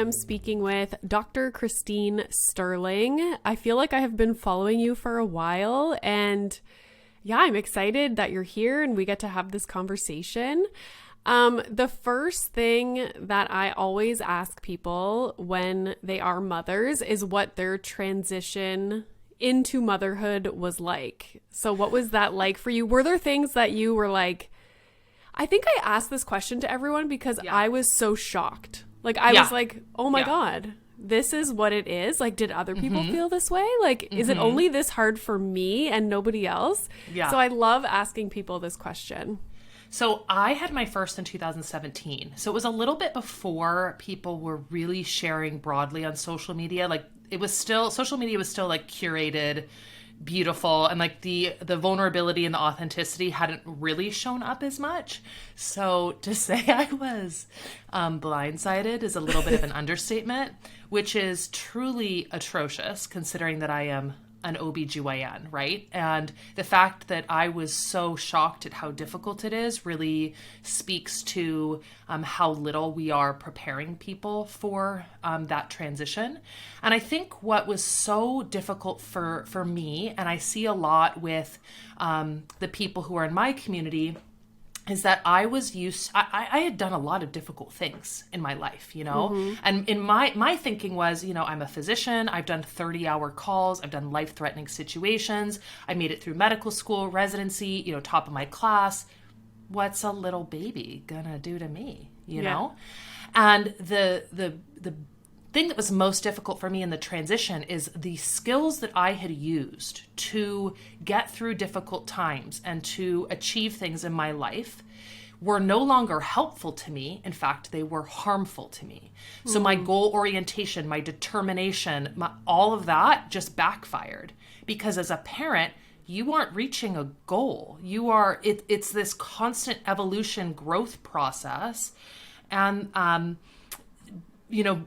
am speaking with Dr. Christine Sterling. I feel like I have been following you for a while, and yeah, I'm excited that you're here and we get to have this conversation. The first thing that I always ask people when they are mothers is what their transition into motherhood was like. So what was that like for you? Were there things that you were like, I think I asked this question to everyone because I was so shocked. Like, I was like, oh my God, this is what it is. Like, did other people feel this way? Like, is it only this hard for me and nobody else? Yeah. So I love asking people this question. So I had my first in 2017. So it was a little bit before people were really sharing broadly on social media. Like, it was still, social media was still like curated, beautiful, and like the vulnerability and the authenticity hadn't really shown up as much. So to say I was blindsided is a little bit of an understatement, which is truly atrocious considering that I am an OBGYN, right? And the fact that I was so shocked at how difficult it is really speaks to how little we are preparing people for that transition. And I think what was so difficult for me, and I see a lot with the people who are in my community, is that I was I had done a lot of difficult things in my life, you know? And in my thinking was, you know, I'm a physician, I've done 30-hour calls, I've done life-threatening situations, I made it through medical school, residency, you know, top of my class. What's a little baby gonna do to me, you know? And the thing that was most difficult for me in the transition is the skills that I had used to get through difficult times and to achieve things in my life were no longer helpful to me. In fact, they were harmful to me. So my goal orientation, my determination, all of that just backfired because as a parent, you aren't reaching a goal. You are, it's this constant evolution growth process. And, you know,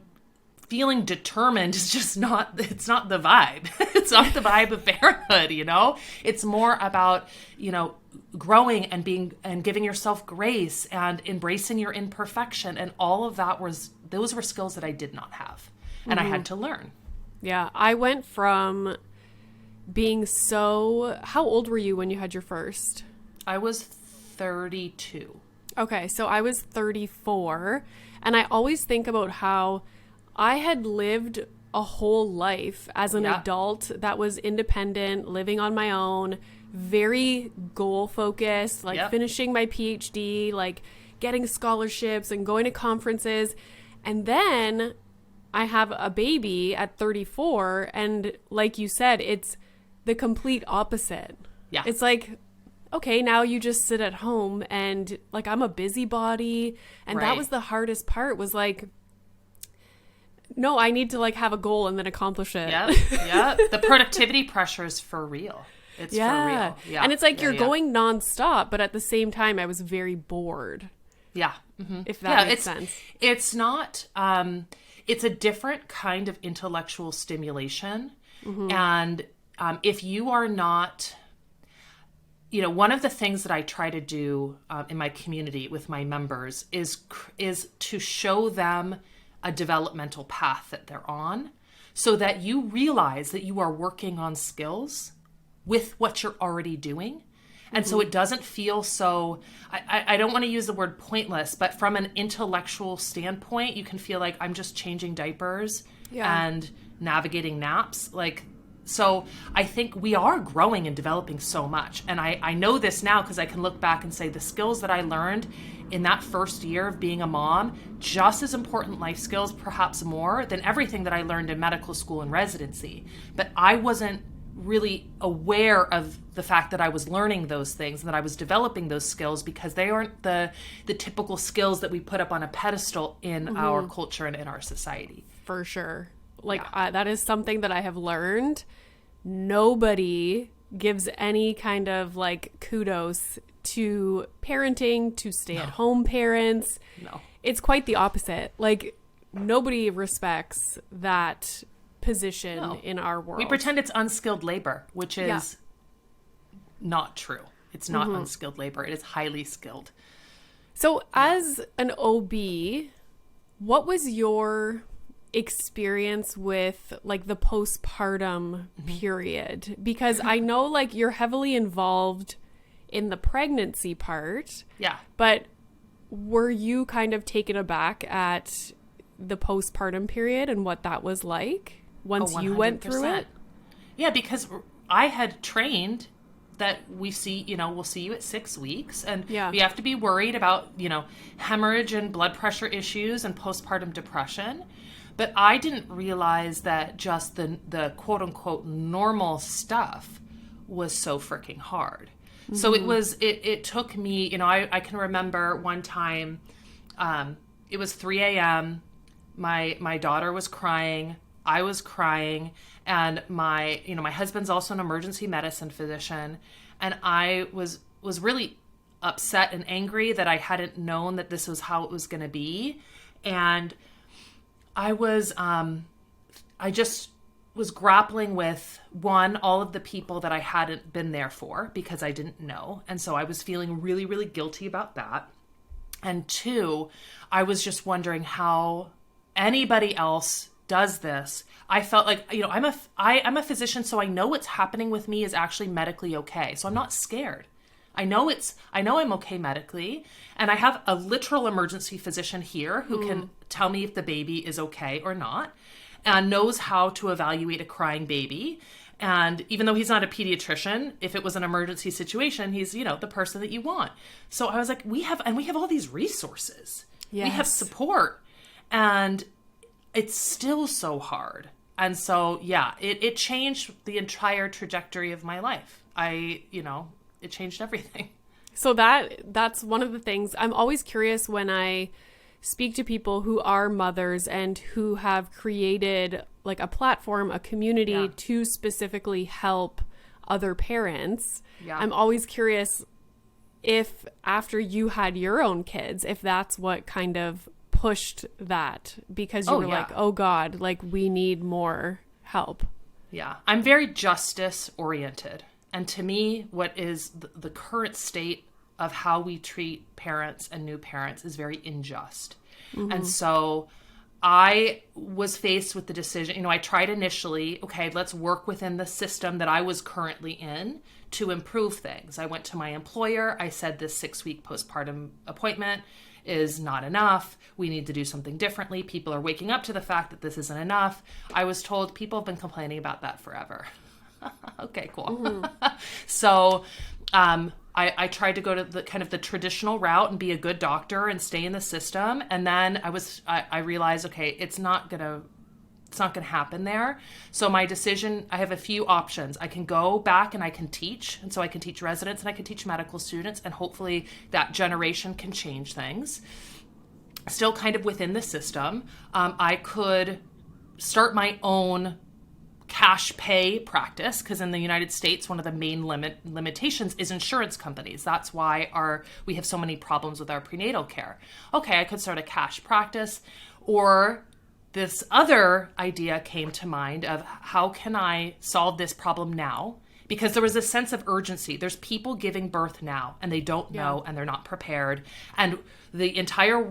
feeling determined is just it's not the vibe. It's not the vibe of parenthood, you know? It's more about, you know, growing and giving yourself grace and embracing your imperfection. And all of that those were skills that I did not have. And I had to learn. Yeah. I went from being how old were you when you had your first? I was 32. Okay. So I was 34. And I always think about how I had lived a whole life as an adult that was independent, living on my own, very goal focused, like finishing my PhD, like getting scholarships and going to conferences. And then I have a baby at 34. And like you said, it's the complete opposite. Yeah. It's like, okay, now you just sit at home and like I'm a busybody. And that was the hardest part was like, no, I need to like have a goal and then accomplish it. Yeah. The productivity pressure is for real. It's for real. Yeah. And it's like you're going nonstop, but at the same time, I was very bored. Yeah. If that makes sense. It's not, it's a different kind of intellectual stimulation. And if you are not, you know, one of the things that I try to do in my community with my members is to show them a developmental path that they're on so that you realize that you are working on skills with what you're already doing. And so it doesn't feel so, I don't want to use the word pointless, but from an intellectual standpoint, you can feel like I'm just changing diapers and navigating naps. Like, so I think we are growing and developing so much. And I know this now because I can look back and say the skills that I learned in that first year of being a mom, just as important life skills, perhaps more than everything that I learned in medical school and residency. But I wasn't really aware of the fact that I was learning those things and that I was developing those skills because they aren't the typical skills that we put up on a pedestal in our culture and in our society. For sure. Like that is something that I have learned. Nobody gives any kind of like kudos to parenting, to stay-at-home parents. No. It's quite the opposite. Like, nobody respects that position in our world. We pretend it's unskilled labor, which is not true. It's not unskilled labor. It is highly skilled. So as an OB, what was your experience with like the postpartum period? Because I know like you're heavily involved in the pregnancy part. Yeah. But were you kind of taken aback at the postpartum period and what that was like once you went through it? Yeah, because I had trained that we'll see you at 6 weeks, and we have to be worried about, hemorrhage and blood pressure issues and postpartum depression. But I didn't realize that just the quote unquote normal stuff was so freaking hard. Mm-hmm. So it took me, I can remember one time, it was 3 a.m. My daughter was crying. I was crying, and my husband's also an emergency medicine physician, and I was really upset and angry that I hadn't known that this was how it was going to be. And I just was grappling with, one, all of the people that I hadn't been there for because I didn't know. And so I was feeling really, really guilty about that. And two, I was just wondering how anybody else does this. I felt like, I'm a physician, so I know what's happening with me is actually medically okay. So I'm not scared. I know I'm okay medically, and I have a literal emergency physician here who can tell me if the baby is okay or not, and knows how to evaluate a crying baby. And even though he's not a pediatrician, if it was an emergency situation, he's, the person that you want. So I was like, we have all these resources. Yes. We have support, and it's still so hard. And so, it changed the entire trajectory of my life. It changed everything. So that's one of the things I'm always curious when I speak to people who are mothers and who have created like a platform, a community to specifically help other parents. Yeah. I'm always curious if after you had your own kids, if that's what kind of pushed that, because you were like, oh God, like we need more help. Yeah. I'm very justice oriented. And to me, what is the current state of how we treat parents and new parents is very unjust. Mm-hmm. And so I was faced with the decision, I tried initially, okay, let's work within the system that I was currently in to improve things. I went to my employer. I said this 6-week postpartum appointment is not enough. We need to do something differently. People are waking up to the fact that this isn't enough. I was told people have been complaining about that forever. Okay, cool. Mm-hmm. So I tried to go to the traditional route and be a good doctor and stay in the system. And then I realized, okay, it's not gonna happen there. So my decision, I have a few options. I can go back and I can teach. And so I can teach residents and I can teach medical students, and hopefully that generation can change things. Still kind of within the system. I could start my own cash pay practice, because in the United States, one of the main limitations is insurance companies. That's why we have so many problems with our prenatal care. Okay, I could start a cash practice, or this other idea came to mind of how can I solve this problem now? Because there was a sense of urgency. There's people giving birth now and they don't know and they're not prepared. And the entire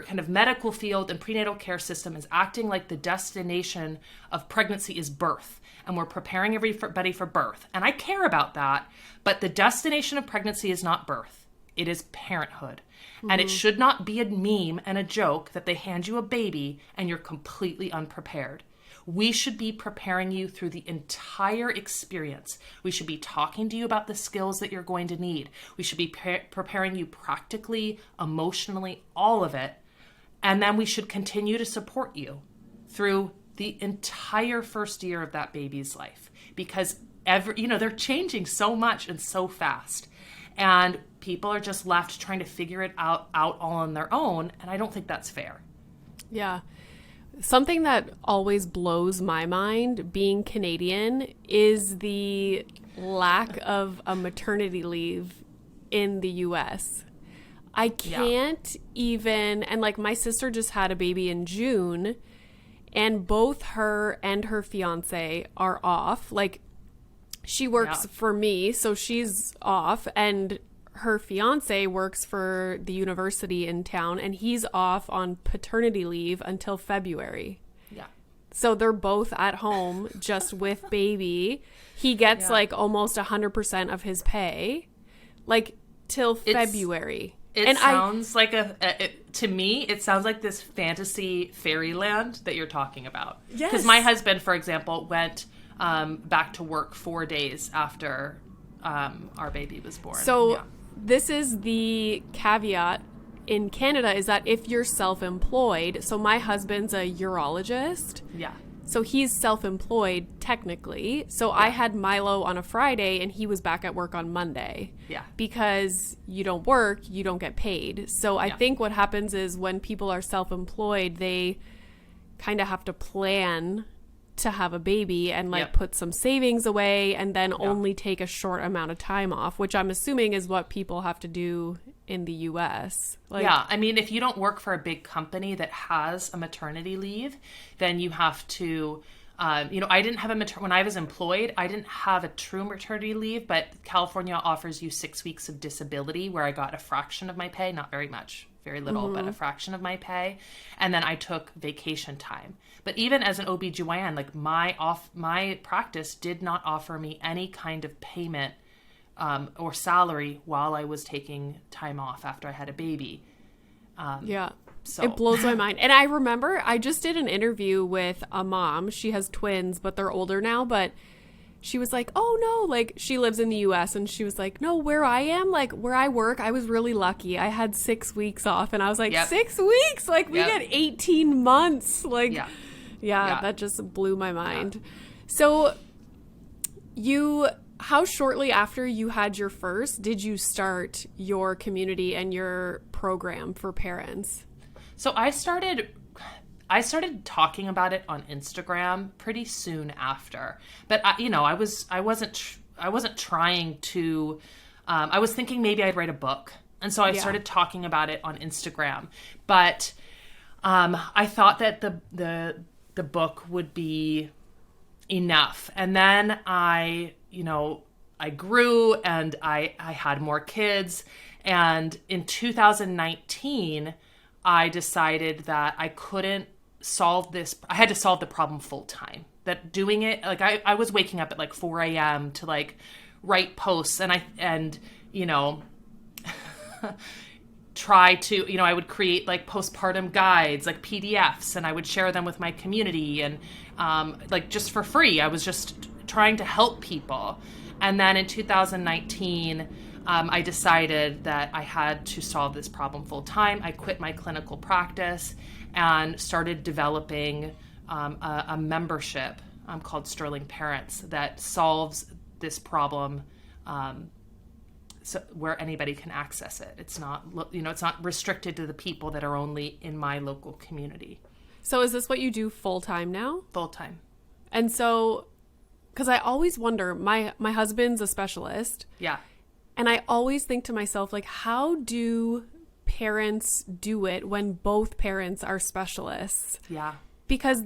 kind of medical field and prenatal care system is acting like the destination of pregnancy is birth. And we're preparing everybody for birth. And I care about that, but the destination of pregnancy is not birth. It is parenthood. Mm-hmm. And it should not be a meme and a joke that they hand you a baby and you're completely unprepared. We should be preparing you through the entire experience. We should be talking to you about the skills that you're going to need. We should be preparing you practically, emotionally, all of it. And then we should continue to support you through the entire first year of that baby's life. Because they're changing so much and so fast. And people are just left trying to figure it out all on their own. And I don't think that's fair. Yeah. Something that always blows my mind being Canadian is the lack of a maternity leave in the US. I can't even, and like my sister just had a baby in June, and both her and her fiance are off. Like she works for me, so she's off, and her fiance works for the university in town, and he's off on paternity leave until February. Yeah. So they're both at home just with baby. He gets like almost 100% of his pay, like till February. It sounds like to me, it sounds like this fantasy fairyland that you're talking about. Yes. Because my husband, for example, went back to work 4 days after our baby was born. So this is the caveat in Canada, is that if you're self-employed, so my husband's a urologist. Yeah. So he's self-employed technically. So I had Milo on a Friday and he was back at work on Monday. Yeah. Because you don't work, you don't get paid. So I think what happens is when people are self-employed, they kind of have to plan to have a baby and like put some savings away and then only take a short amount of time off, which I'm assuming is what people have to do in the US. Like, yeah, I mean, if you don't work for a big company that has a maternity leave, then you have to, I didn't have when I was employed, I didn't have a true maternity leave, but California offers you 6 weeks of disability where I got a fraction of my pay, not very much, very little, but a fraction of my pay. And then I took vacation time. But even as an OBGYN, like my practice did not offer me any kind of payment or salary while I was taking time off after I had a baby. So it blows my mind. And I remember I just did an interview with a mom. She has twins, but they're older now. But she was like, oh, no, like she lives in the US. And she was like, no, where I am, like where I work, I was really lucky. I had 6 weeks off. And I was like, 6 weeks? Like we get 18 months. Like, that just blew my mind. So how shortly after you had your first did you start your community and your program for parents? So I started talking about it on Instagram pretty soon after, but I wasn't trying to. I was thinking maybe I'd write a book, and so I started talking about it on Instagram. But I thought that the book would be enough, and then I grew and I had more kids, and in 2019. I decided that I couldn't solve this. I had to solve the problem full time. That doing it, like I was waking up at like 4 a.m. to like write posts and try to, I would create like postpartum guides, like PDFs, and I would share them with my community and like just for free. I was just trying to help people. And then in 2019, I decided that I had to solve this problem full time. I quit my clinical practice and started developing a membership called Sterling Parents that solves this problem where anybody can access it. It's not, it's not restricted to the people that are only in my local community. So is this what you do full time now? Full time. And so, because I always wonder, my husband's a specialist. Yeah. And I always think to myself, like, how do parents do it when both parents are specialists? Yeah. Because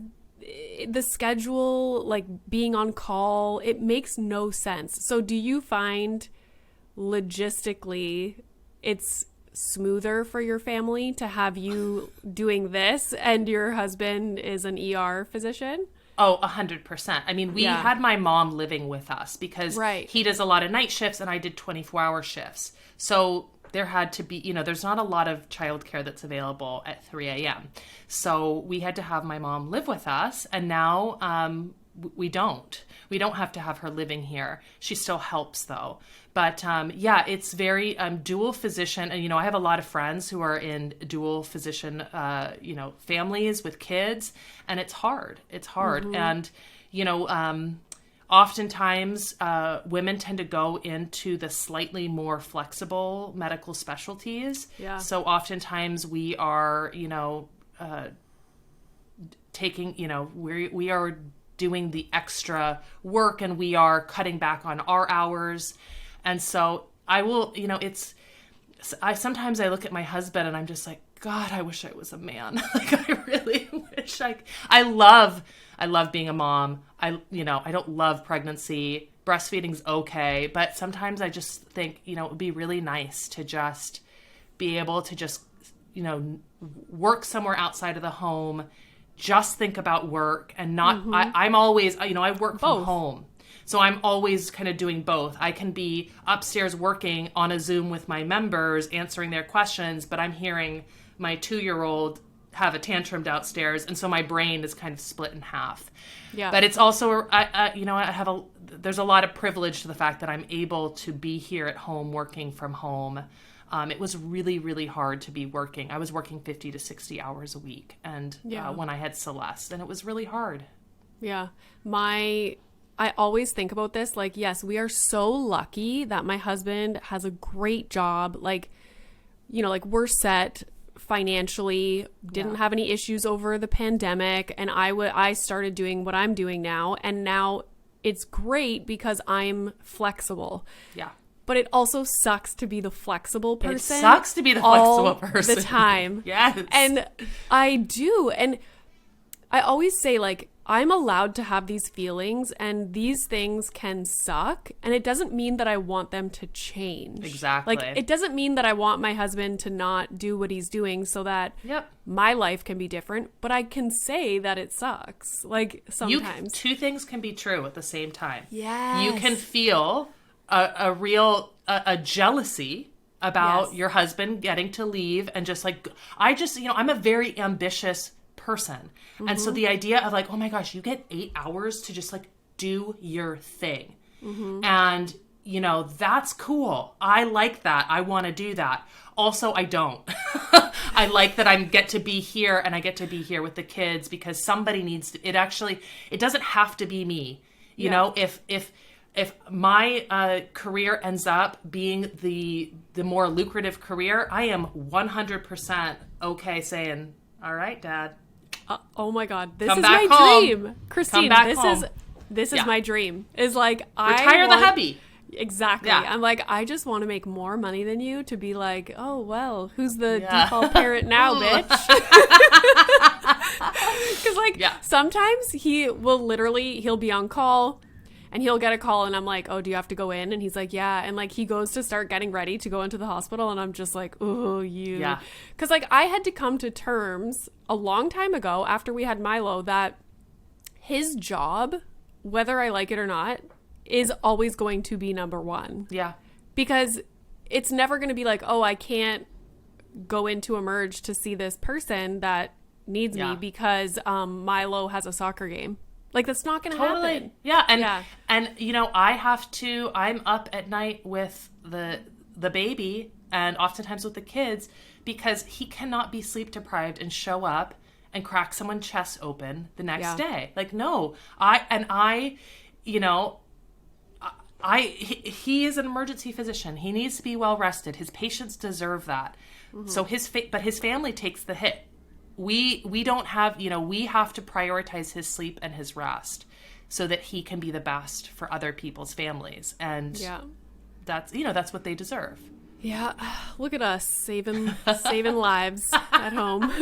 the schedule, like being on call, it makes no sense. So do you find logistically it's smoother for your family to have you doing this and your husband is an ER physician? Oh, 100%. I mean, we had my mom living with us because he does a lot of night shifts and I did 24-hour shifts. So there had to be, there's not a lot of childcare that's available at 3 a.m. So we had to have my mom live with us. And now we don't. We don't have to have her living here. She still helps though. But it's very dual physician. And, I have a lot of friends who are in dual physician, families with kids. And it's hard. It's hard. Mm-hmm. And, oftentimes women tend to go into the slightly more flexible medical specialties. Yeah. So oftentimes we are, taking, we are doing the extra work and we are cutting back on our hours. And so I will, sometimes I look at my husband and I'm just like, God, I wish I was a man. Like, I really wish I love being a mom. I don't love pregnancy. breastfeeding's okay. But sometimes I just think, it would be really nice to just be able to just, work somewhere outside of the home, just think about work and not, I'm always, I work from home. So I'm always kind of doing both. I can be upstairs working on a Zoom with my members, answering their questions, but I'm hearing my 2-year-old have a tantrum downstairs. And so my brain is kind of split in half. Yeah. But it's also, there's a lot of privilege to the fact that I'm able to be here at home, working from home. It was really, really hard to be working. I was working 50 to 60 hours a week and when I had Celeste, and it was really hard. Yeah. I always think about this, like, yes, we are so lucky that my husband has a great job. Like, we're set financially, didn't have any issues over the pandemic. And I started doing what I'm doing now. And now it's great because I'm flexible. Yeah. But it also sucks to be the flexible person. It sucks to be the flexible person. All the time. Yes. And I do. And I always say, like, I'm allowed to have these feelings and these things can suck. And it doesn't mean that I want them to change. Exactly. Like, it doesn't mean that I want my husband to not do what he's doing so that my life can be different. But I can say that it sucks. Like, sometimes. Two things can be true at the same time. Yes. You can feel a real jealousy about your husband getting to leave and just like, I'm a very ambitious person. And so the idea of like, oh my gosh, you get 8 hours to just like do your thing. And, that's cool. I like that. I want to do that. Also, I don't. I like that I get to be here and I get to be here with the kids because somebody needs to, it doesn't have to be me. You know, if my career ends up being the more lucrative career, I am 100% okay saying, all right, Dad. Oh my God, this is my dream, Christine. This is my dream. Is like retire the hubby. Exactly. Yeah. I'm like, I just want to make more money than you to be like, oh well, who's the default parent now, bitch? Because like sometimes he'll be on call. And he'll get a call and I'm like, oh, do you have to go in? And he's like, yeah. And like, he goes to start getting ready to go into the hospital. And I'm just like, oh, you. Yeah. Because like, I had to come to terms a long time ago after we had Milo that his job, whether I like it or not, is always going to be number one. Yeah. Because it's never going to be like, oh, I can't go into Emerge to see this person that needs me because Milo has a soccer game. Like, that's not going to happen. Yeah. And I'm up at night with the baby and oftentimes with the kids because he cannot be sleep deprived and show up and crack someone's chest open the next day. Like, no, he is an emergency physician. He needs to be well rested. His patients deserve that. Mm-hmm. So but his family takes the hit. We don't have, we have to prioritize his sleep and his rest so that he can be the best for other people's families. And that's what they deserve. Yeah. Look at us saving lives at home.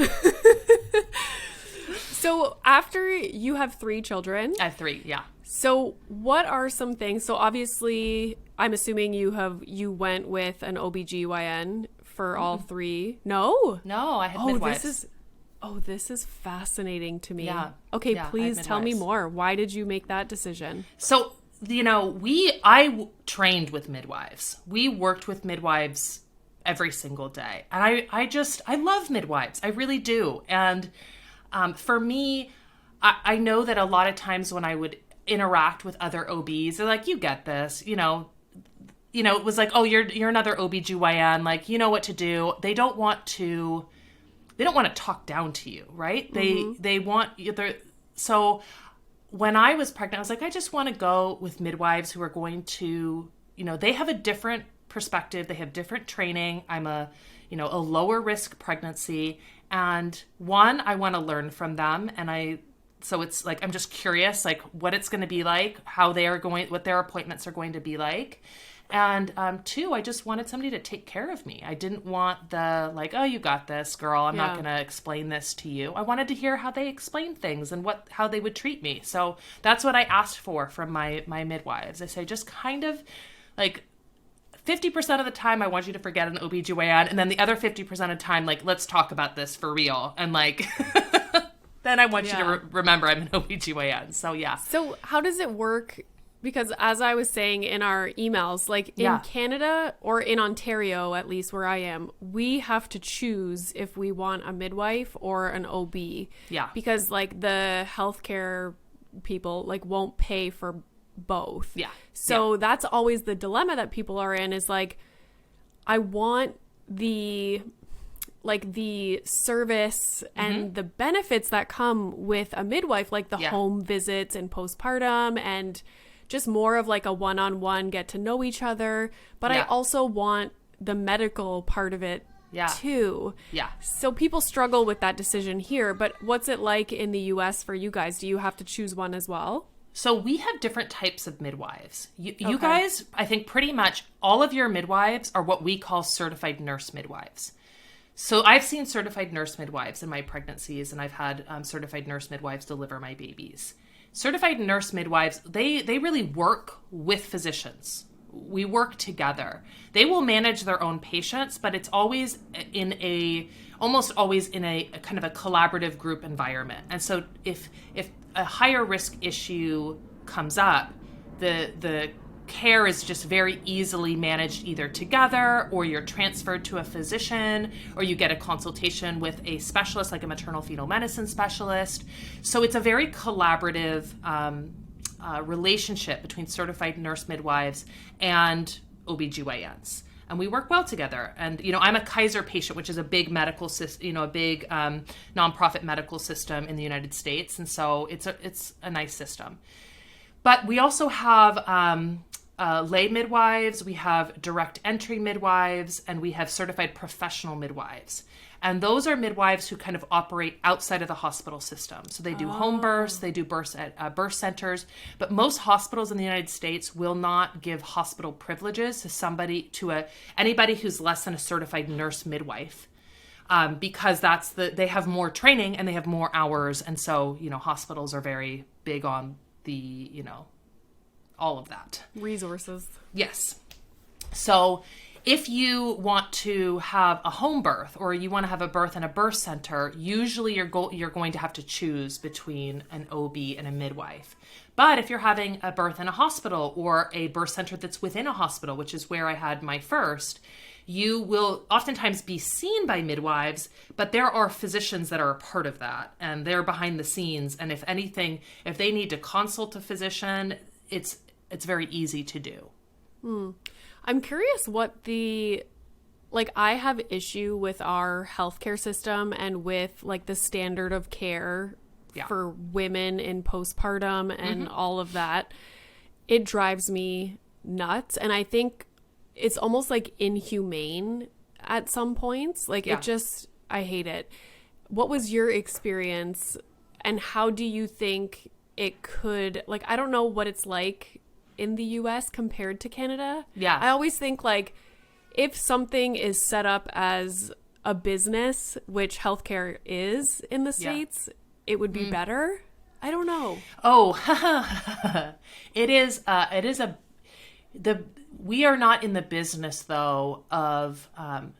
So after you have 3 children. I have 3. Yeah. So what are some things? So obviously I'm assuming you went with an OBGYN for all 3. No, I had midwives. This is fascinating to me. Yeah. Okay, please tell me more. Why did you make that decision? So, I trained with midwives. We worked with midwives every single day. And I love midwives. I really do. And for me, I know that a lot of times when I would interact with other OBs, they're like, you get this, it was like, oh, you're another OBGYN. Like, you know what to do. They don't want to talk down to you, right? They want you. So when I was pregnant, I was like, I just want to go with midwives who are going to, they have a different perspective. They have different training. I'm a lower risk pregnancy. And I want to learn from them. And so it's like, I'm just curious, like what it's going to be like, what their appointments are going to be like. And two, I just wanted somebody to take care of me. I didn't want the like, oh, you got this, girl. I'm not going to explain this to you. I wanted to hear how they explain things and how they would treat me. So that's what I asked for from my midwives. I say, just kind of like 50% of the time, I want you to forget an OBGYN. And then the other 50% of the time, like, let's talk about this for real. And like, then I want you to remember I'm an OBGYN. So yeah. So how does it work? Because as I was saying in our emails, like in Canada or in Ontario, at least where I am, we have to choose if we want a midwife or an OB. Yeah. Because like the healthcare people like won't pay for both. Yeah. So that's always the dilemma that people are in is like, I want the service and the benefits that come with a midwife, like the home visits and postpartum and just more of like a one-on-one get to know each other. But I also want the medical part of it too. Yeah. So people struggle with that decision here. But what's it like in the US for you guys? Do you have to choose one as well? So we have different types of midwives. You guys, I think pretty much all of your midwives are what we call certified nurse midwives. So I've seen certified nurse midwives in my pregnancies, and I've had certified nurse midwives deliver my babies. Certified nurse midwives, they really work with physicians. We work together. They will manage their own patients, but it's always almost always in a kind of a collaborative group environment. And so if a higher risk issue comes up, the care is just very easily managed either together, or you're transferred to a physician, or you get a consultation with a specialist like a maternal fetal medicine specialist. So it's a very collaborative relationship between certified nurse midwives and OBGYNs. And we work well together. And, I'm a Kaiser patient, which is a big medical system, a big nonprofit medical system in the United States. And so it's a nice system. But we also have lay midwives, we have direct entry midwives, and we have certified professional midwives. And those are midwives who kind of operate outside of the hospital system. So they do home births, they do births at birth centers. But most hospitals in the United States will not give hospital privileges to anybody who's less than a certified nurse midwife. Because they have more training and they have more hours. And so, hospitals are very big on the, all of that. Resources. Yes. So if you want to have a home birth or you want to have a birth in a birth center, usually you're going to have to choose between an OB and a midwife. But if you're having a birth in a hospital or a birth center that's within a hospital, which is where I had my first, you will oftentimes be seen by midwives, but there are physicians that are a part of that, and they're behind the scenes. And if they need to consult a physician, it's very easy to do. I'm curious what I have issue with our healthcare system and with like the standard of care for women in postpartum and all of that. It drives me nuts. And I think it's almost like inhumane at some points. Like I hate it. What was your experience and how do you think it could, I don't know what it's like in the US compared to Canada. Yeah. I always think if something is set up as a business, which healthcare is in the States, it would be better. I don't know. Oh, we are not in the business though of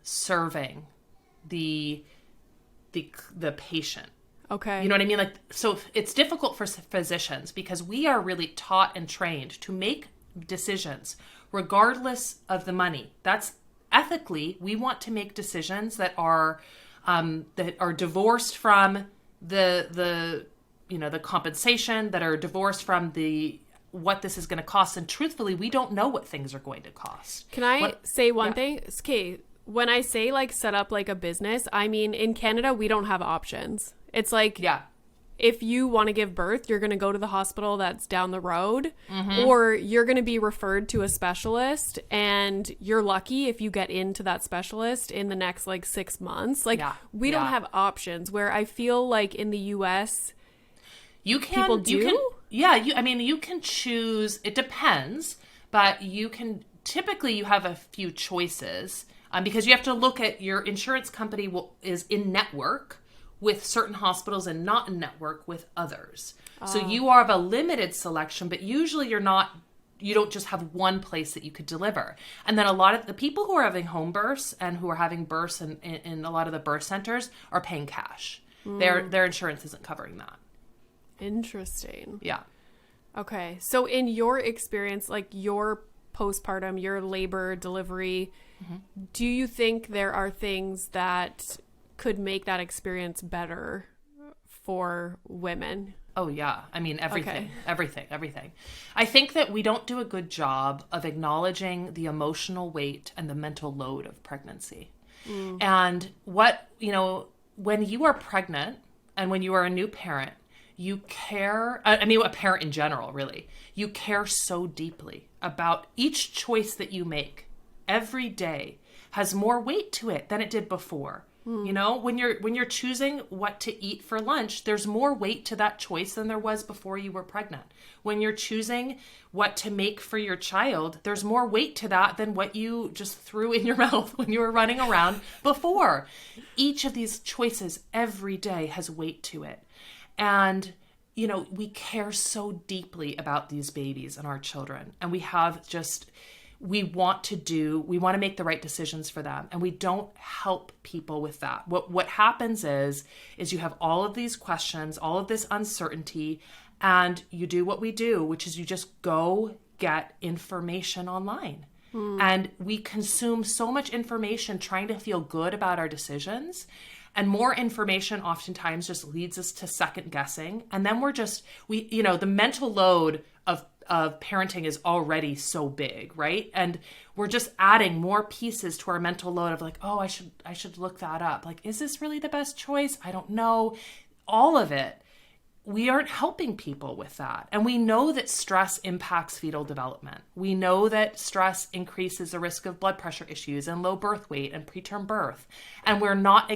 serving the patient. Okay. You know what I mean? So it's difficult for physicians because we are really taught and trained to make decisions regardless of the money. That's ethically, we want to make decisions that are divorced from the compensation, that are divorced from what this is going to cost. And truthfully, we don't know what things are going to cost. Can I say one thing? Okay. When I say set up a business, I mean, in Canada, we don't have options. It's if you want to give birth, you're going to go to the hospital that's down the road, or you're going to be referred to a specialist, and you're lucky if you get into that specialist in the next 6 months. We don't have options, where I feel in the US, people do. You can choose. It depends, but you can typically you have a few choices because you have to look at your insurance company is in network with certain hospitals and not in network with others. So you are of a limited selection, but usually you don't just have one place that you could deliver. And then a lot of the people who are having home births and who are having births in a lot of the birth centers are paying cash. Their insurance isn't covering that. Interesting. Yeah. Okay. So in your experience, like your postpartum, your labor, delivery, do you think there are things that could make that experience better for women? Oh, yeah. I mean, everything, Okay. everything. I think that we don't do a good job of acknowledging the emotional weight and the mental load of pregnancy. And when you are pregnant and when you are a new parent, you care, a parent in general, really, you care so deeply about each choice that you make every day has more weight to it than it did before. You know, when you're choosing what to eat for lunch, there's more weight to that choice than there was before you were pregnant. When you're choosing what to make for your child, there's more weight to that than what you just threw in your mouth when you were running around before. Each of these choices every day has weight to it. And, you know, we care so deeply about these babies and our children. And we want to make the right decisions for them. And we don't help people with that. What happens is you have all of these questions, all of this uncertainty, and you do what we do, which is you just go get information online. And we consume so much information trying to feel good about our decisions. And more information oftentimes just leads us to second guessing. And then the mental load of parenting is already so big, right? And we're just adding more pieces to our mental load of like, oh, I should look that up. Like, is this really the best choice? I don't know. All of it. We aren't helping people with that. And we know that stress impacts fetal development. We know that stress increases the risk of blood pressure issues and low birth weight and preterm birth. And we're not,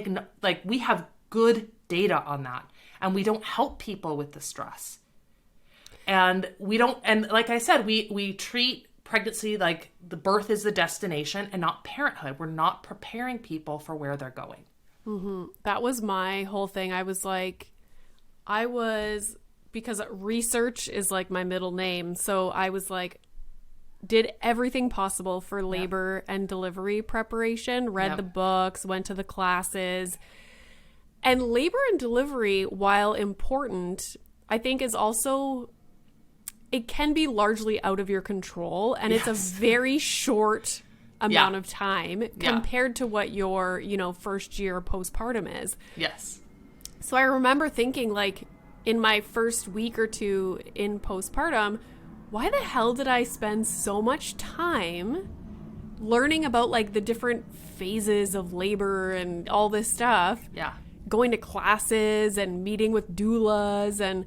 we have good data on that. And we don't help people with the stress. And like I said, we treat pregnancy like the birth is the destination and not parenthood. We're not preparing people for where they're going. Mm-hmm. That was my whole thing. Because research is like my middle name. So I was like, did everything possible for labor and delivery preparation, read the books, went to the classes. And labor and delivery, while important, I think is also, it can be largely out of your control. And it's a very short amount of time compared to what your, first year postpartum is. Yes. So I remember thinking, like, in my first week or two in postpartum, why the hell did I spend so much time learning about, like, the different phases of labor and all this stuff? Yeah. Going to classes and meeting with doulas and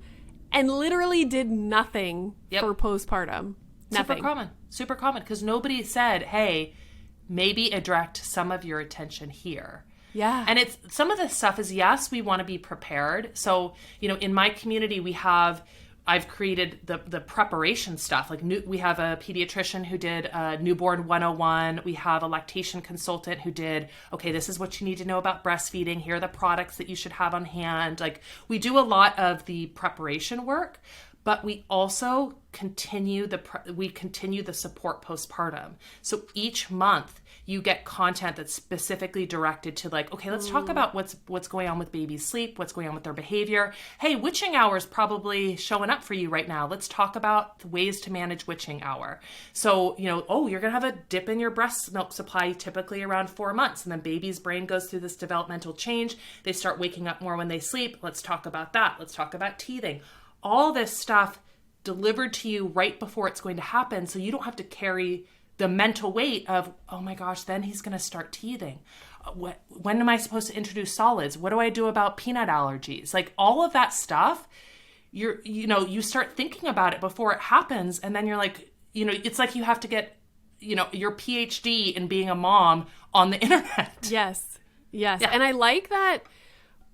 literally did nothing for postpartum. Nothing. Super common. Because nobody said, hey, maybe direct some of your attention here. Yeah. And it's some of the stuff is, yes, we want to be prepared. So, in my community, I've created the preparation stuff. Like we have a pediatrician who did newborn 101. We have a lactation consultant who did, okay, this is what you need to know about breastfeeding. Here are the products that you should have on hand. Like we do a lot of the preparation work, but we also continue the support postpartum. So each month you get content that's specifically directed to like, okay, let's talk about what's going on with baby's sleep, what's going on with their behavior. Hey, witching hour is probably showing up for you right now. Let's talk about ways to manage witching hour. So, you're going to have a dip in your breast milk supply typically around 4 months. And then baby's brain goes through this developmental change. They start waking up more when they sleep. Let's talk about that. Let's talk about teething. All this stuff delivered to you right before it's going to happen. So you don't have to carry the mental weight of, oh my gosh, then he's going to start teething. When am I supposed to introduce solids? What do I do about peanut allergies? Like all of that stuff, you start thinking about it before it happens. And then you're like, it's like you have to get, your PhD in being a mom on the internet. Yes. Yeah. And I like that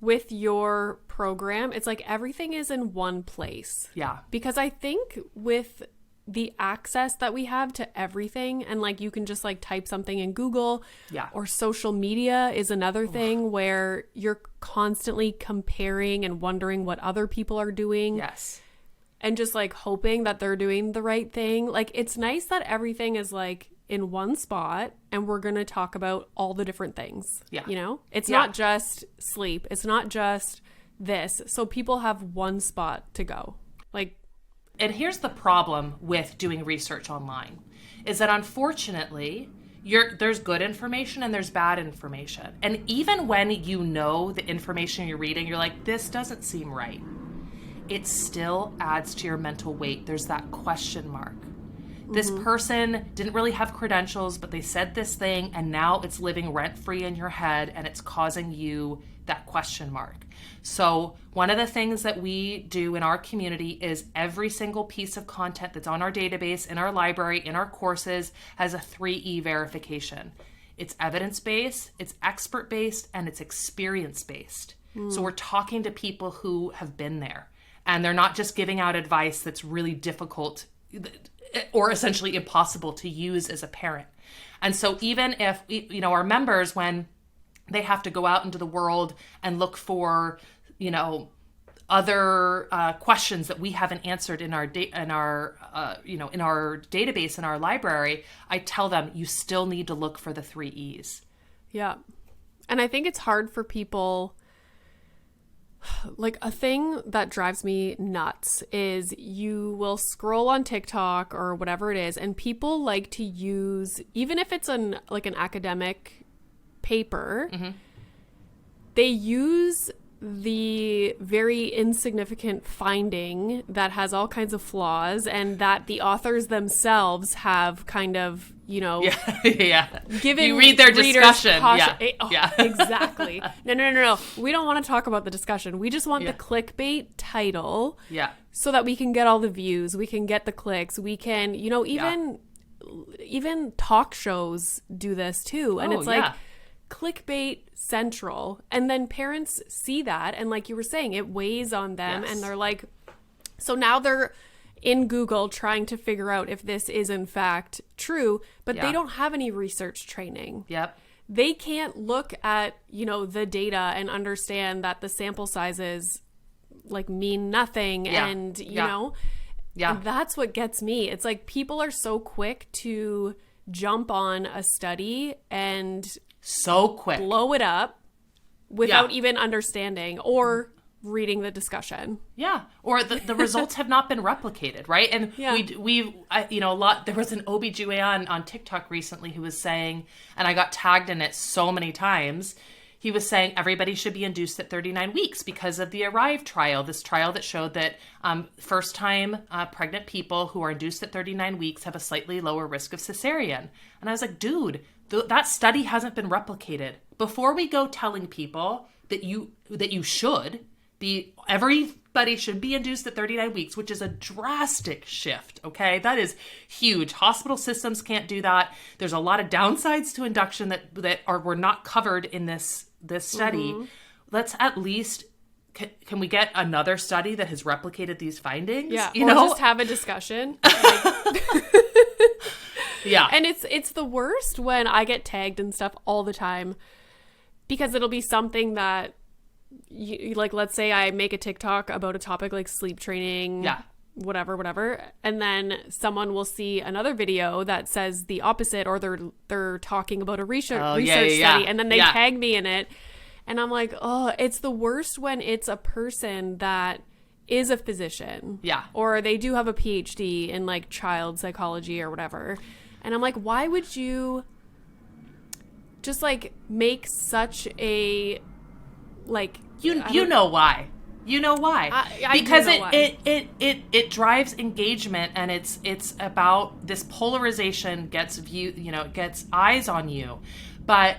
with your program, it's like everything is in one place. Yeah. Because I think with the access that we have to everything, and like you can just like type something in Google, or social media is another thing where you're constantly comparing and wondering what other people are doing. Yes. And just like hoping that they're doing the right thing. Like it's nice that everything is like in one spot and we're going to talk about all the different things. Yeah. You know, it's not just sleep. It's not just this. So people have one spot to go. Like, and here's the problem with doing research online is that unfortunately there's good information and there's bad information. And even when you know the information you're reading, you're like, this doesn't seem right. It still adds to your mental weight. There's that question mark. This person didn't really have credentials, but they said this thing, and now it's living rent-free in your head, and it's causing you that question mark. So one of the things that we do in our community is every single piece of content that's on our database, in our library, in our courses, has a 3E verification. It's evidence-based, it's expert-based, and it's experience-based. So we're talking to people who have been there, and they're not just giving out advice that's really difficult or essentially impossible to use as a parent. And so even if, you know, our members, when they have to go out into the world and look for, you know, other questions that we haven't answered in our in our database, in our library, I tell them you still need to look for the 3 E's. Yeah. And I think it's hard for people. Like a thing that drives me nuts is you will scroll on TikTok or whatever it is, and people like to use, even if it's an academic paper, they use the very insignificant finding that has all kinds of flaws and that the authors themselves have kind of, you know, given you read their discussion. Exactly. No. We don't want to talk about the discussion. We just want the clickbait title. Yeah. So that we can get all the views, we can get the clicks, we can, you know, even talk shows do this too. And it's like clickbait central, and then parents see that, and like you were saying, it weighs on them, and they're like, so now they're in Google trying to figure out if this is in fact true, but they don't have any research training. They can't look at, you know, the data and understand that the sample sizes like mean nothing, and you know, and that's what gets me. It's like people are so quick to jump on a study and so quick blow it up without even understanding or reading the discussion. Or the results have not been replicated, right? And we you know, a lot, there was an OBGYN on TikTok recently who was saying, and I got tagged in it so many times, he was saying everybody should be induced at 39 weeks because of the ARRIVE trial, this trial that showed that first-time pregnant people who are induced at 39 weeks have a slightly lower risk of cesarean. And I was like, dude, that study hasn't been replicated. Before we go telling people that you should be, everybody should be induced at 39 weeks, which is a drastic shift, okay? That is huge. Hospital systems can't do that. There's a lot of downsides to induction that were not covered in this study. Let's at least, can we get another study that has replicated these findings? You know? Just have a discussion. And it's the worst when I get tagged and stuff all the time, because it'll be something that you, like, let's say I make a TikTok about a topic like sleep training, whatever, and then someone will see another video that says the opposite, or they're talking about a research study, and then they tag me in it, and I'm like, oh, it's the worst when it's a person that is a physician, or they do have a PhD in like child psychology or whatever. And I'm like, why would you just like make such a like you know why? You know why? Because it drives engagement, and it's about this polarization gets gets eyes on you. But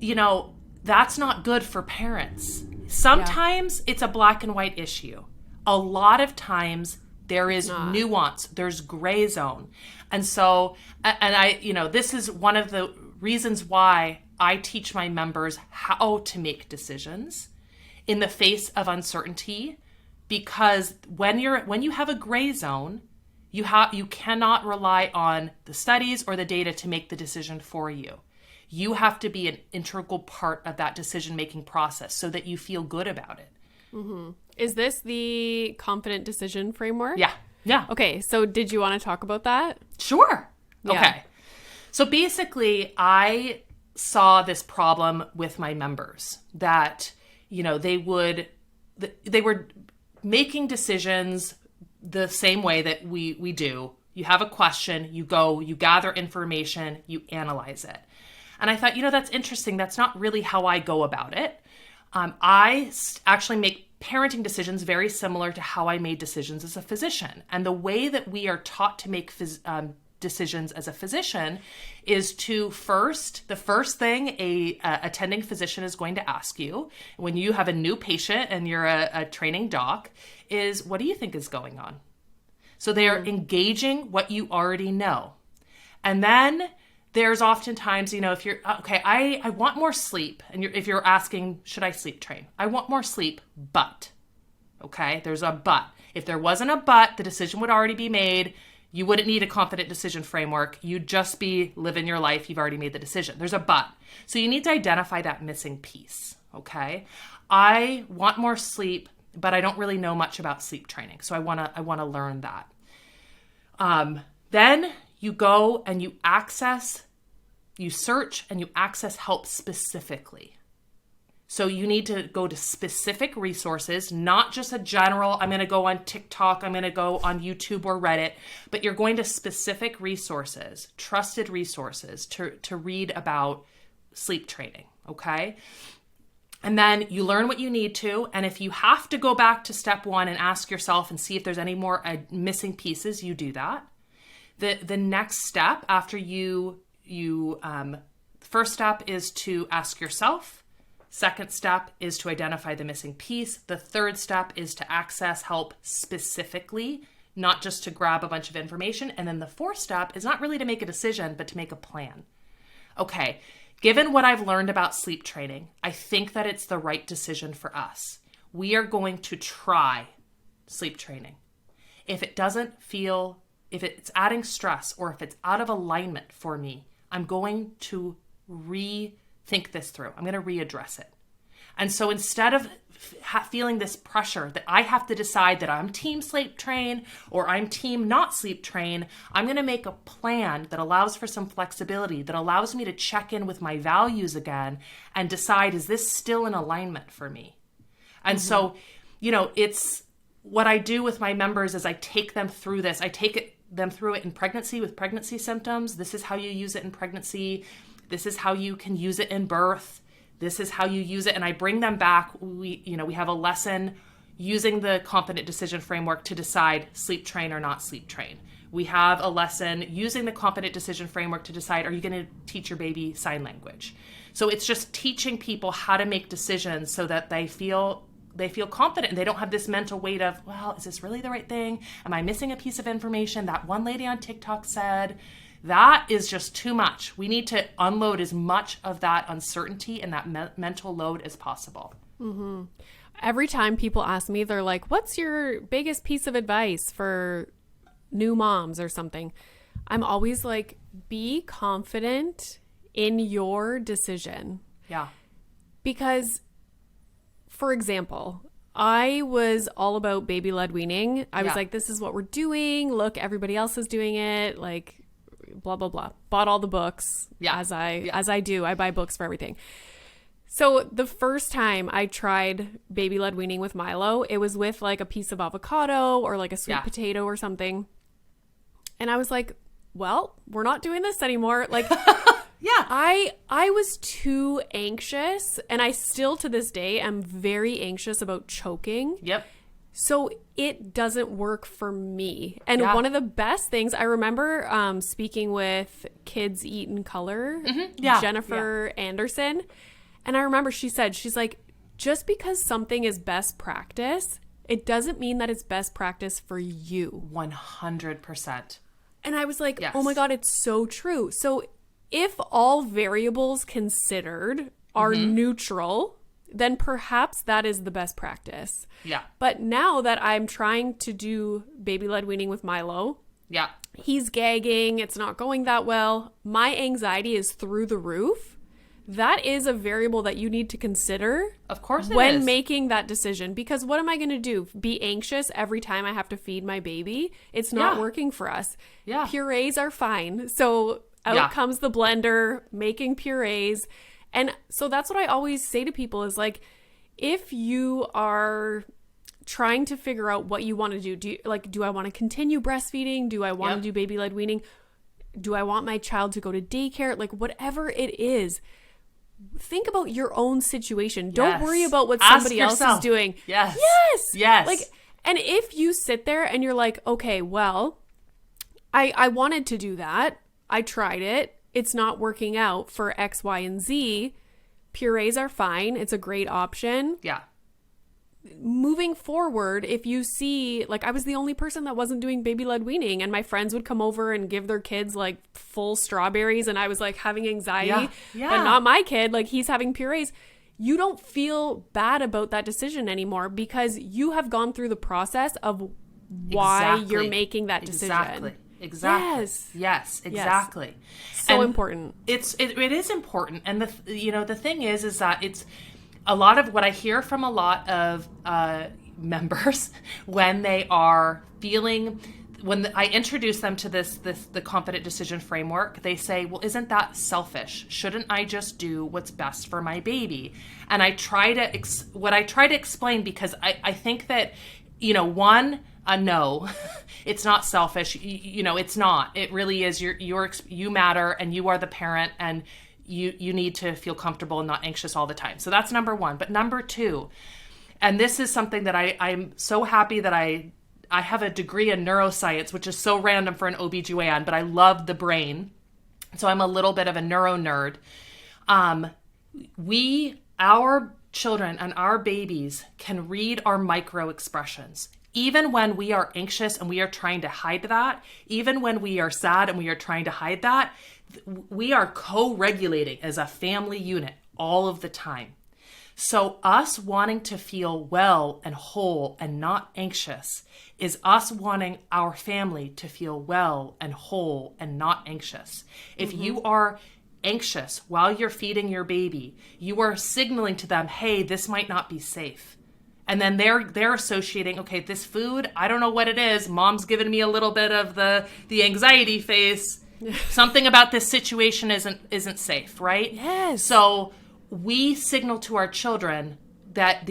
you know, that's not good for parents. Sometimes it's a black and white issue. A lot of times there is nuance, there's gray zone. And so, and I, you know, this is one of the reasons why I teach my members how to make decisions in the face of uncertainty, because when you have a gray zone, You cannot rely on the studies or the data to make the decision for you. You have to be an integral part of that decision-making process so that you feel good about it. Mm-hmm. Is this the confident decision framework? Yeah. Yeah. Okay. So did you want to talk about that? Sure. Yeah. Okay. So basically, I saw this problem with my members that, they were making decisions the same way that we do. You have a question, you go, you gather information, you analyze it. And I thought, that's interesting. That's not really how I go about it. I actually make parenting decisions very similar to how I made decisions as a physician. And the way that we are taught to make decisions as a physician is the first thing a attending physician is going to ask you when you have a new patient and you're a training doc is, what do you think is going on? So they are engaging what you already know. And then there's oftentimes, if you're, okay, I want more sleep. And if you're asking, should I sleep train? I want more sleep, but, okay, there's a but. If there wasn't a but, the decision would already be made. You wouldn't need a confident decision framework. You'd just be living your life. You've already made the decision. There's a but. So you need to identify that missing piece, okay? I want more sleep, but I don't really know much about sleep training. So I want to learn that. Then you go and you search and you access help specifically. So you need to go to specific resources, not just a general, I'm going to go on TikTok, I'm going to go on YouTube or Reddit, but you're going to specific resources, trusted resources to read about sleep training, okay? And then you learn what you need to, and if you have to go back to step one and ask yourself and see if there's any more missing pieces, you do that. The next step after first step is to ask yourself. Second step is to identify the missing piece. The third step is to access help specifically, not just to grab a bunch of information. And then the fourth step is not really to make a decision, but to make a plan. Okay, given what I've learned about sleep training, I think that it's the right decision for us. We are going to try sleep training. If it's adding stress or if it's out of alignment for me, I'm going to rethink this through. I'm going to readdress it. And so instead of feeling this pressure that I have to decide that I'm team sleep train or I'm team not sleep train, I'm going to make a plan that allows for some flexibility, that allows me to check in with my values again and decide, is this still in alignment for me? And so, it's what I do with my members is I take them through this. I take them through it in pregnancy with pregnancy symptoms. This is how you use it in pregnancy. This is how you can use it in birth. This is how you use it. And I bring them back. We have a lesson using the confident decision framework to decide sleep train or not sleep train. We have a lesson using the confident decision framework to decide, are you going to teach your baby sign language? So it's just teaching people how to make decisions so that they feel confident and they don't have this mental weight of, well, is this really the right thing? Am I missing a piece of information that one lady on TikTok said? That is just too much. We need to unload as much of that uncertainty and that mental load as possible. Mm-hmm. Every time people ask me, they're like, what's your biggest piece of advice for new moms or something? I'm always like, be confident in your decision. Yeah. Because, for example, I was all about baby-led weaning. I was like, this is what we're doing. Look, everybody else is doing it. Like, blah, blah, blah. Bought all the books as I do. I buy books for everything. So the first time I tried baby-led weaning with Milo, it was with like a piece of avocado or like a sweet potato or something. And I was like, well, we're not doing this anymore. Like, I was too anxious, and I still to this day am very anxious about choking. Yep. So it doesn't work for me. And one of the best things, I remember speaking with Kids Eat in Color, Jennifer Anderson. And I remember she's like, just because something is best practice, it doesn't mean that it's best practice for you. 100%. And I was like, oh my God, it's so true. So if all variables considered are neutral, then perhaps that is the best practice. Yeah. But now that I'm trying to do baby-led weaning with Milo, Yeah. He's gagging. It's not going that well. My anxiety is through the roof. That is a variable that you need to consider. Of course it when is. making that decision. Because what am I going to do? Be anxious every time I have to feed my baby? It's not working for us. Yeah. Purees are fine. So out comes the blender, making purees. And so that's what I always say to people is like, if you are trying to figure out what you want to do, do I want to continue breastfeeding? Do I want to do baby-led weaning? Do I want my child to go to daycare? Like whatever it is, think about your own situation. Don't worry about what somebody else is doing. Yes. Like, and if you sit there and you're like, okay, well, I wanted to do that. I tried it. It's not working out for X, Y, and Z. Purees are fine. It's a great option. Yeah. Moving forward, if you see, like, I was the only person that wasn't doing baby-led weaning, and my friends would come over and give their kids like full strawberries, and I was like having anxiety, but not my kid. Like, he's having purees. You don't feel bad about that decision anymore because you have gone through the process of why you're making that decision. Exactly. Yes, exactly. So important. It is important. And the thing is that it's a lot of what I hear from a lot of members when they are feeling, I introduce them to the confident decision framework, they say, well, isn't that selfish? Shouldn't I just do what's best for my baby? And I try to explain, because I think that, no, it's not selfish. It's not. It really is. You matter, and you are the parent, and you need to feel comfortable and not anxious all the time. So that's number one. But number two, and this is something that I'm so happy that I have a degree in neuroscience, which is so random for an OBGYN, but I love the brain. So I'm a little bit of a neuro nerd. Our children and our babies can read our micro expressions. Even when we are anxious and we are trying to hide that, even when we are sad and we are trying to hide that, we are co-regulating as a family unit all of the time. So us wanting to feel well and whole and not anxious is us wanting our family to feel well and whole and not anxious. If you are anxious while you're feeding your baby, you are signaling to them, hey, this might not be safe. And then they're associating, okay, this food, I don't know what it is. Mom's giving me a little bit of the anxiety face. Something about this situation isn't safe, right? Yes. So we signal to our children that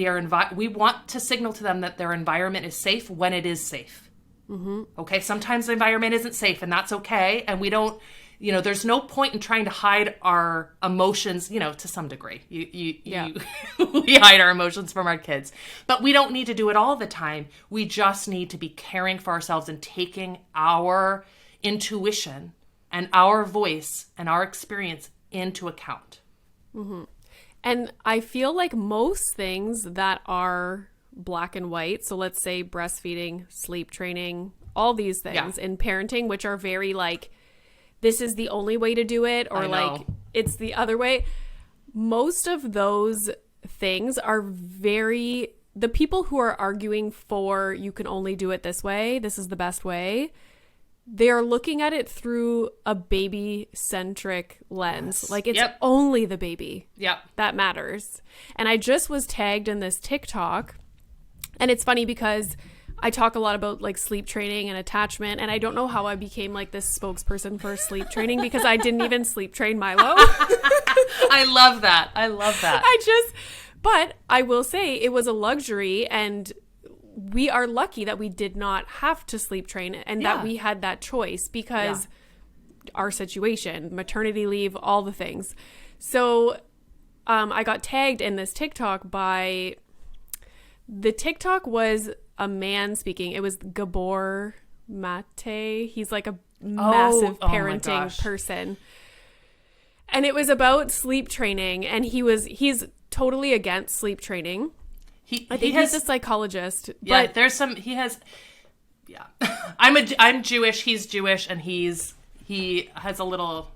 we want to signal to them that their environment is safe when it is safe. Mm-hmm. Okay, sometimes the environment isn't safe, and that's okay. And we don't, there's no point in trying to hide our emotions, to some degree. We hide our emotions from our kids. But we don't need to do it all the time. We just need to be caring for ourselves and taking our intuition and our voice and our experience into account. Mm-hmm. And I feel like most things that are black and white, so let's say breastfeeding, sleep training, all these things in parenting, which are very like, this is the only way to do it, or like it's the other way. Most of those things are the people who are arguing for you can only do it this way, this is the best way, they are looking at it through a baby-centric lens. Yes. Like, it's only the baby that matters. And I just was tagged in this TikTok, and it's funny because I talk a lot about like sleep training and attachment, and I don't know how I became like this spokesperson for sleep training because I didn't even sleep train Milo. I love that. But I will say it was a luxury, and we are lucky that we did not have to sleep train and that we had that choice because our situation, maternity leave, all the things. So I got tagged in this TikTok the TikTok was a man speaking. It was Gabor Mate. He's like a massive parenting person. And it was about sleep training, and he's totally against sleep training. I think he's a psychologist. Yeah, but I'm Jewish, he's Jewish, and he has a little,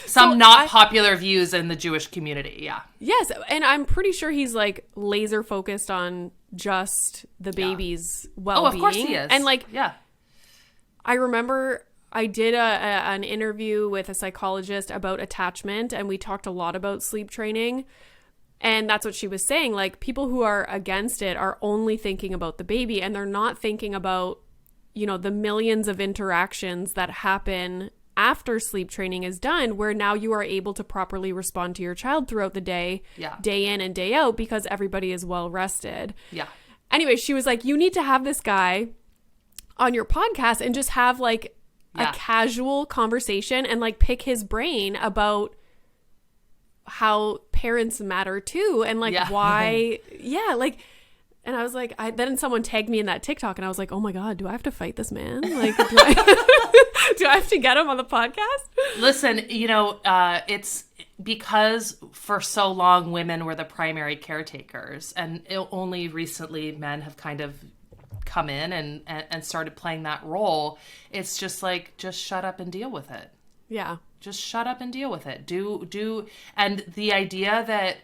some popular views in the Jewish community, Yes, and I'm pretty sure he's like laser focused on just the baby's well-being. Oh, of course he is. And like, I remember I did an interview with a psychologist about attachment, and we talked a lot about sleep training. And that's what she was saying. Like, people who are against it are only thinking about the baby, and they're not thinking about, you know, the millions of interactions that happen after sleep training is done, where now you are able to properly respond to your child throughout the day, day in and day out, because everybody is well rested. Yeah. Anyway, she was like, you need to have this guy on your podcast and just have like a casual conversation and like pick his brain about how parents matter too, and like why like, and I was like, then someone tagged me in that TikTok, and I was like, oh my god, do I have to fight this man? Like, do I have to get him on the podcast? Listen, you know, it's because for so long women were the primary caretakers, and only recently men have kind of come in and started playing that role. It's just like, just shut up and deal with it. Yeah. Just shut up and deal with it. And the idea that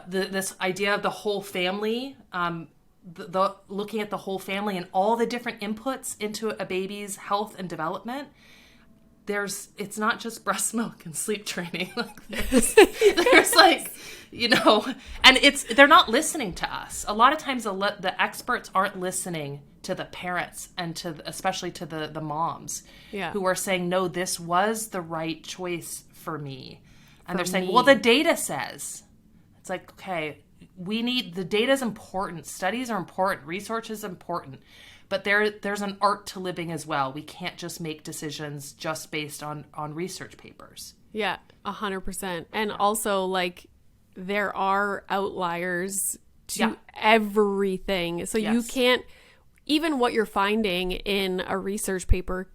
this idea of the whole family, the looking at the whole family and all the different inputs into a baby's health and development, it's not just breast milk and sleep training. Like there's like, you know, and they're not listening to us. A lot of times the experts aren't listening to the parents and especially to the moms who are saying, no, this was the right choice for me. And they're saying, well, the data says. It's like, okay, the data is important. Studies are important. Research is important. But there's an art to living as well. We can't just make decisions just based on research papers. Yeah, 100%. And also, like, there are outliers to everything. So you can't, even what you're finding in a research paper,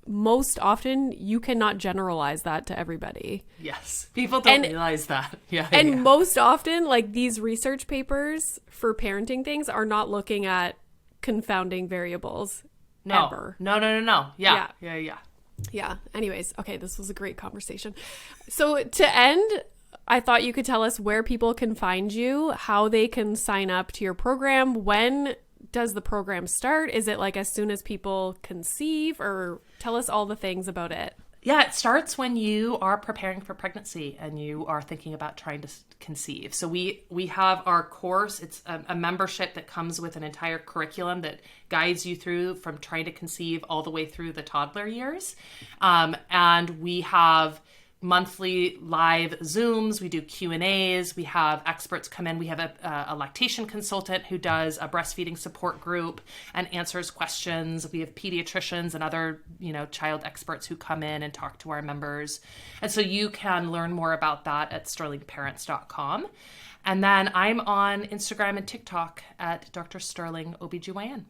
most often you cannot generalize that to everybody. Yes. People don't realize that. Most often, like, these research papers for parenting things are not looking at confounding variables ever. No. Yeah. Anyways, okay, this was a great conversation. So to end, I thought you could tell us where people can find you, how they can sign up to your program. When does the program start? Is it like as soon as people conceive, or tell us all the things about it? Yeah, it starts when you are preparing for pregnancy and you are thinking about trying to conceive. So we have our course. It's a membership that comes with an entire curriculum that guides you through from trying to conceive all the way through the toddler years. And we have monthly live Zooms. We do Q&As. We have experts come in. We have a lactation consultant who does a breastfeeding support group and answers questions. We have pediatricians and other, you know, child experts who come in and talk to our members. And so you can learn more about that at sterlingparents.com. And then I'm on Instagram and TikTok at Dr. Sterling OBGYN.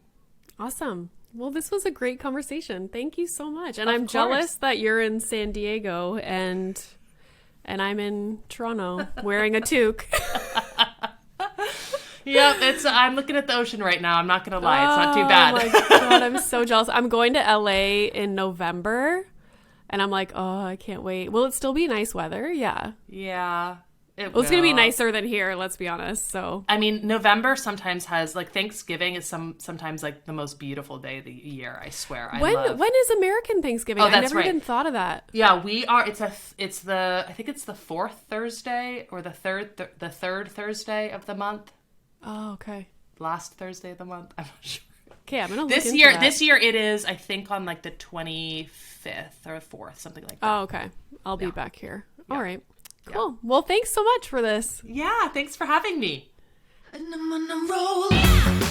Awesome. Well, this was a great conversation. Thank you so much. And I'm jealous that you're in San Diego and I'm in Toronto wearing a toque. Yep, I'm looking at the ocean right now. I'm not going to lie. It's not too bad. Oh my God, I'm so jealous. I'm going to LA in November and I'm like, oh, I can't wait. Will it still be nice weather? Yeah. Yeah. It's going to be nicer than here, let's be honest. So, I mean, November sometimes has, like, Thanksgiving is sometimes like the most beautiful day of the year, I swear. When is American Thanksgiving? Oh, that's I never right. even thought of that. Yeah, we are. I think it's the fourth Thursday or the third Thursday of the month. Oh, okay. Last Thursday of the month. I'm not sure. Okay, I'm going to look into that. This year it is, I think, on like the 25th or 4th, something like that. Oh, okay. I'll be back here. Yeah. All right. Cool. Yeah. Well, thanks so much for this. Yeah, thanks for having me. And I'm on a roll.